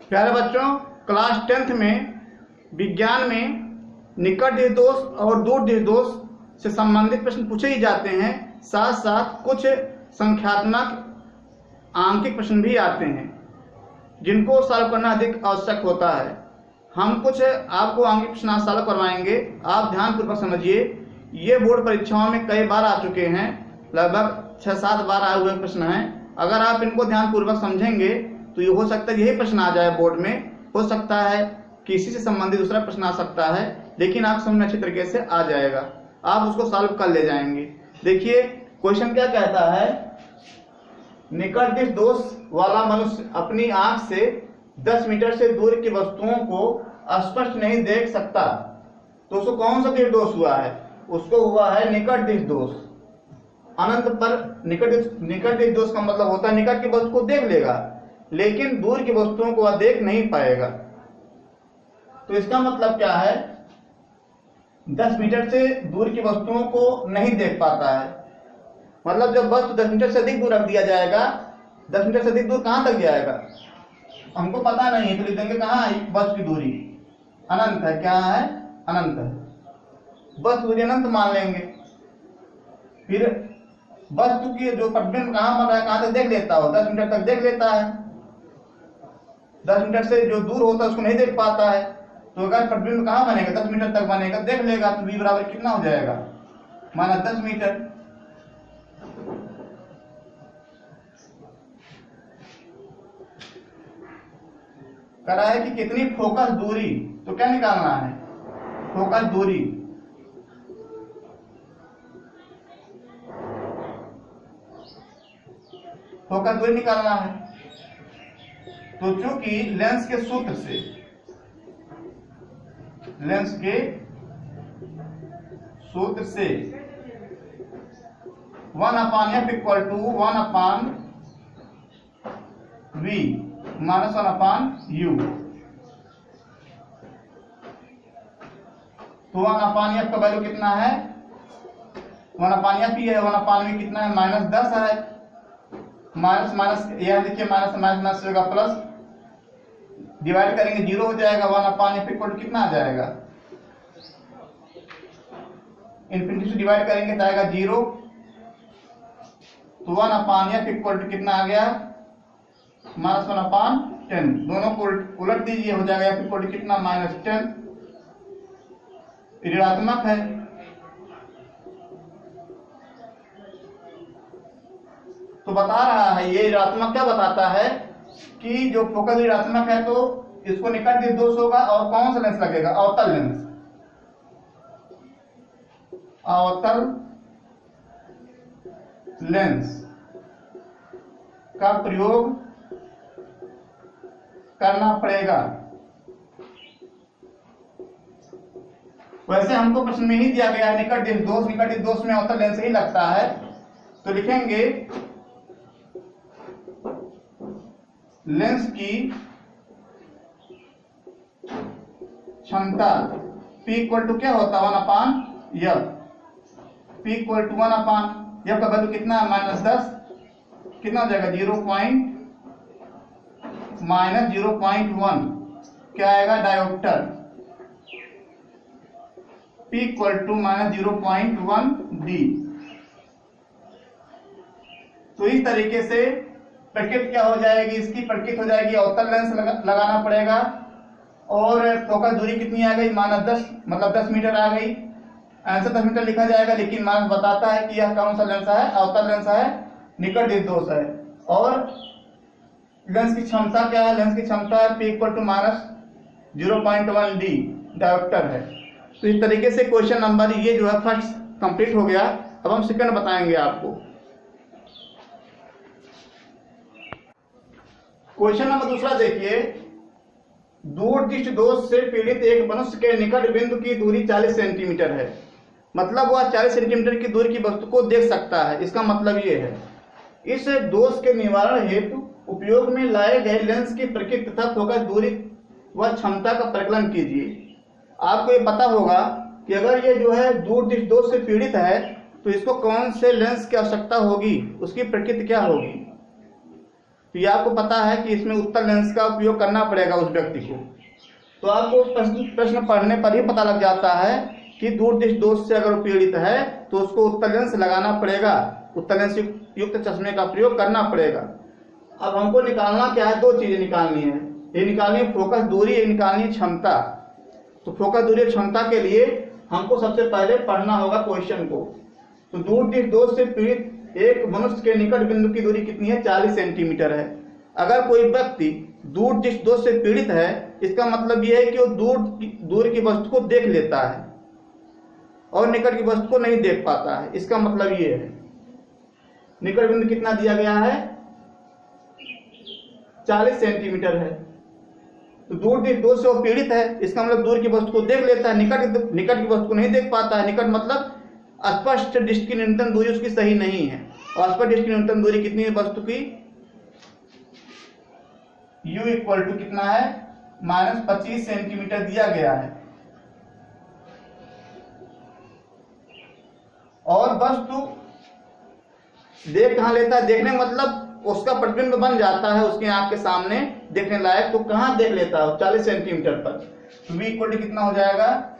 प्यारे बच्चों, class 10th में विज्ञान में निकट निर्दोष और दूर निर्दोष से संबंधित प्रश्न पूछे ही जाते हैं, साथ साथ कुछ संख्यात्मक आंकिक प्रश्न भी आते हैं जिनको सॉल्व करना अधिक आवश्यक होता है। हम कुछ आपको आंकिक प्रश्न आज सॉल्व करवाएंगे, आप ध्यानपूर्वक समझिए। ये बोर्ड परीक्षाओं में कई बार आ चुके हैं, लगभग 6-7 बार आए हुए प्रश्न हैं। अगर आप इनको ध्यानपूर्वक समझेंगे तो ये हो सकता है यही प्रश्न आ जाए बोर्ड में, हो सकता है किसी से संबंधित दूसरा प्रश्न आ सकता है, लेकिन आप समझ में अच्छी तरीके से आ जाएगा, आप उसको सॉल्व कर ले जाएंगे। देखिए क्वेश्चन क्या कहता है, निकट दृष्टि दोष वाला मनुष्य अपनी आंख से 10 मीटर से दूर की वस्तुओं को स्पष्ट नहीं देख सकता, तो उसको कौन सा दृष्टि दोष हुआ है? उसको हुआ है निकट दृष्टि दोष। अनंत पर निकट दृष्टि दोष का मतलब होता है निकट की वस्तु को देख लेगा, लेकिन दूर की वस्तुओं को वह देख नहीं पाएगा। तो इसका मतलब क्या है, 10 मीटर से दूर की वस्तुओं को नहीं देख पाता है। मतलब जब वस्तु 10 मीटर से अधिक दूर रख दिया जाएगा, 10 मीटर से अधिक दूर कहां तक जाएगा हमको पता नहीं है, तो लिख देंगे कहां वस्तु की दूरी अनंत है। क्या है? अनंत है। वस्तु दूरी अनंत मान लेंगे। फिर वस्तु की जो प्रतिबिंब कहां बन रहा है, कहां तक देख लेता हो? 10 मीटर तक देख लेता है। 10 मीटर से जो दूर होता है उसको नहीं देख पाता है, तो अगर प्रतिबिंब कहां बनेगा? 10 मीटर तक बनेगा, देख लेगा, तो v बराबर कितना हो जाएगा? माना 10 मीटर। करा है कि कितनी फोकस दूरी, तो क्या निकालना है? फोकस दूरी। फोकस दूरी निकालना है। तो चूंकि लेंस के सूत्र से 1/f equal to 1/v minus 1/u, तो 1/f का वैल्यू कितना है? 1/f ही है। 1/v कितना है? -10 है। माइनस माइनस यह देखिए, माइनस माइनस होगा प्लस, डिवाइड करेंगे 0 हो जाएगा। 1/f इक्वल टू कितना आ जाएगा? इनफिनिटी से डिवाइड करेंगे तो आएगा 0, तो 1/f इक्वल टू कितना आ गया? -1/10। दोनों को उलट दीजिए, हो जाएगा f इक्वल टू कितना? -10। ऋणात्मक है, तो बता रहा है ये ऋणात्मक। क्या बताता है कि जो फोकस ऋणात्मक है तो इसको निकट दृष्टि दोष होगा। और कौन सा लेंस लगेगा? अवतल लेंस। अवतल लेंस का प्रयोग करना पड़ेगा। वैसे हमको प्रश्न में ही दिया गया है निकट दृष्टि दोष, निकट दृष्टि दोष में अवतल लेंस ही लगता है, तो लिखेंगे लेंस की क्षमता P इक्वल टू क्या होता है? 1/f। P equal to 1/f का वैल्यू कितना है? -10। कितना हो जाएगा? 0.1 क्या आएगा? Diopter. P equal to -0.1 d। तो इस तरीके से प्रकृति क्या हो जाएगी? इसकी प्रकृति हो जाएगी अवतल लेंस लगाना पड़ेगा। और फोकस दूरी कितनी आ गई? -10, मतलब 10 मीटर आ गई। आंसर 10 मीटर लिखा जाएगा, लेकिन मानस बताता है कि यह कौन सा लेंस है? अवतल लेंस है, निकट दृष्टि दोष है। और लेंस की क्षमता क्या है? लेंस की क्षमता है P equal to -0.1 d, diopter है। तो इस तरीके से क्वेश्चन नंबर ये जो है फर्स्ट कंप्लीट हो गया। अब हम सेकंड बताएंगे आपको। क्वेश्चन नंबर दूसरा देखिए, दूर दृष्टि दोष से पीड़ित एक मनुष्य के निकट बिंदु की दूरी 40 सेंटीमीटर है। मतलब वह 40 सेंटीमीटर की दूरी की वस्तु को देख सकता है। इसका मतलब ये है, इस दोष के निवारण हेतु उपयोग में लाए गए लेंस की प्रकृति तथा फोकस दूरी व क्षमता का परिकलन कीजिए। आपको ये पता होगा कि अगर ये जो है दूर दृष्टि दोष से पीड़ित है तो इसको कौन से लेंस की आवश्यकता होगी, उसकी प्रकृति क्या होगी। तो ये आपको पता है कि इसमें उत्तल लेंस का उपयोग करना पड़ेगा उस व्यक्ति को। तो आपको प्रश्न पढ़ने पर ही पता लग जाता है कि दूरदृष्टि दोष से अगर पीड़ित है तो उसको उत्तल लेंस लगाना पड़ेगा, उत्तल लेंस युक्त चश्मे का प्रयोग करना पड़ेगा। अब हमको निकालना क्या है, दो चीजें निकालनी है, ये निकालनी है फोकस दूरी, ये निकालनी है क्षमता। तो फोकस दूरी और क्षमता के लिए हमको सबसे पहले पढ़ना होगा क्वेश्चन को। तो दूरदृष्टि दोष से पीड़ित एक मनुष्य के निकट बिंदु की दूरी कितनी है, 40 सेंटीमीटर है। अगर कोई व्यक्ति दूरदृष्टि दोष से पीड़ित है, इसका मतलब यह है कि वो दूर की वस्तु को देख लेता है और निकट की वस्तु को नहीं देख पाता है। इसका मतलब ये है। निकट बिंदु कितना दिया गया है, 40 सेंटीमीटर है। तो दूरदृष्टि दोष से वो पीड़ित है, इसका मतलब दूर की वस्तु को देख लेता है, निकट की वस्तु को नहीं देख पाता है। निकट मतलब स्पष्ट दृष्टि की न्यूनतम दूरी उसकी सही नहीं है। और स्पष्ट दृष्टि की न्यूनतम दूरी कितनी है वस्तु की, u इक्वल टू कितना है, -25 सेंटीमीटर दिया गया है। और वस्तु देख कहां लेता है, देखने मतलब उसका प्रतिबिंब बन जाता है उसकी आंख के सामने देखने लायक। तो कहां देख लेता है, 40 सेंटीमीटर पर। तो v इक्वल टू कितना हो जाएगा,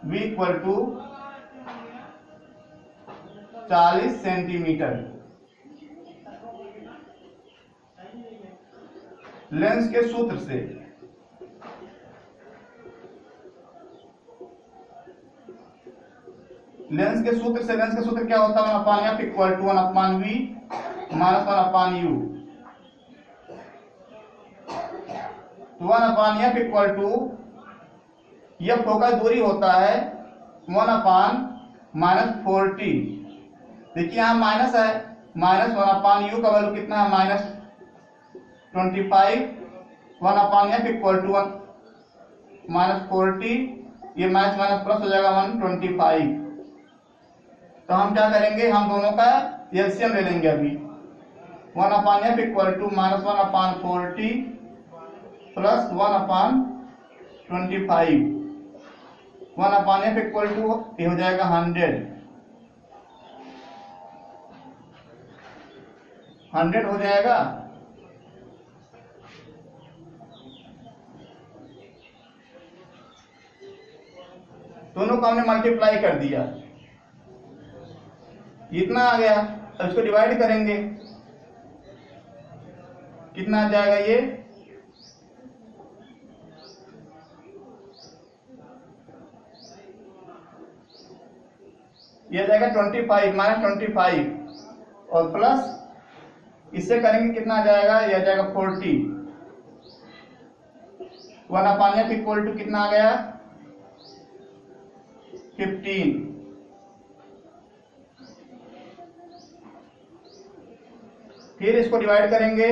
v equal to 40 centimetre. Lens के सूत्र से लेंस के सूत्र क्या होता है, 1/f equal to 1/v minus 1/u। 1/f equal to, यह फोकस दूरी होता है 1/-40। देखिए यहाँ माइनस है, -1/u का वैल्यू कितना है, -25। 1/f इक्वल टू -40, ये माइनस माइनस प्लस हो जाएगा 125। तो हम क्या करेंगे, हम दोनों का एलसीएम ले लेंगे अभी। 1/f equal to -1/40 plus 1/25। 1/f equal to ये हो जाएगा 100 हो जाएगा। दोनों को हमने मल्टीप्लाई कर दिया, इतना आ गया। अब इसको डिवाइड करेंगे, कितना आ जाएगा, ये जाएगा 25 -25 और प्लस इससे करेंगे कितना आ जाएगा, यह आ जाएगा 40। 1/f इक्वल टू कितना आ गया, 15। फिर इसको डिवाइड करेंगे,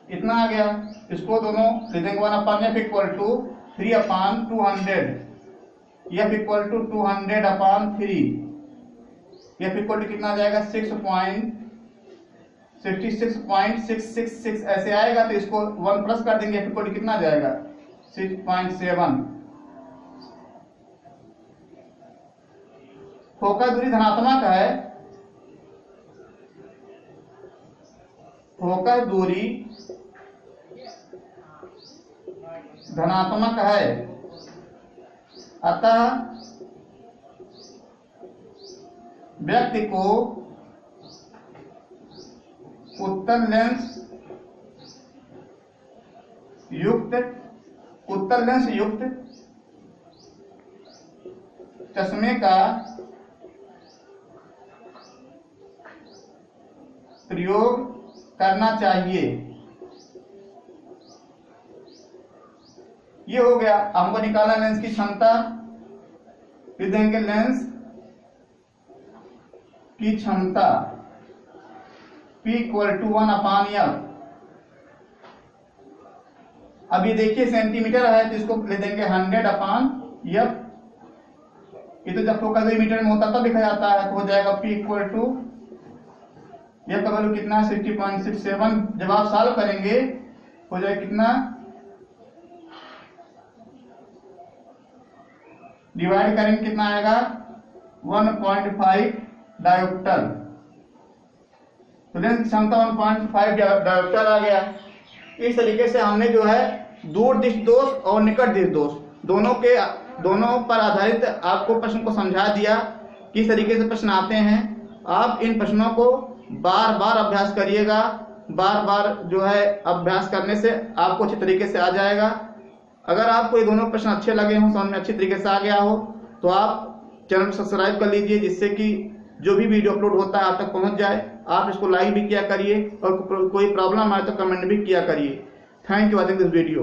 इतना आ गया। इसको दोनों ले देंगे, 1/f equal to 3/200, f equal to 200/3, f equal to कितना आ जाएगा, 666.666 ऐसे आएगा। तो इसको 1 प्लस कर देंगे, f इक्वल टू कितना आ जाएगा, 6.7। फोकस दूरी धनात्मक है, फोकस दूरी धनात्मक है, अतः व्यक्ति को उत्तल लेंस युक्त चश्मे का प्रयोग करना चाहिए। ये हो गया। हमको निकालना लेंस की क्षमता, फिर देंगे लेंस की क्षमता P इक्वल टू 1/f। अभी देखिए सेंटीमीटर है तो इसको ले देंगे 100/f। ये तो जब फोकस मीटर में होता तब लिखा जाता है, तो हो जाएगा P इक्वल टू, यह का वैल्यू कितना, 60.67। जब आप सॉल्व करेंगे हो जाएगा कितना, डिवाइड करेंगे कितना आएगा 1.5 डायोप्टर। तो लेंस की क्षमता 1.5 डायोप्टर आ गया। इस तरीके से हमने जो है दूर दृष्टि दोष और निकट दृष्टि दोष दोनों पर आधारित आपको प्रश्न को समझा दिया। किस तरीके से प्रश्न आते हैं, आप इन प्रश्नों को बार बार अभ्यास करिएगा। बार बार जो है अभ्यास करने से आपको अच्छे तरीके से आ जाएगा। अगर आपको ये दोनों प्रश्न अच्छे लगे हों, समझ में अच्छी तरीके से आ गया हो, तो आप चैनल को सब्सक्राइब कर लीजिए, जिससे कि जो भी वीडियो अपलोड होता है आप तक पहुंच जाए। आप इसको लाइक भी किया करिए और कोई प्रॉब्लम आए तो कमेंट भी किया करिए। Thank you watching this video.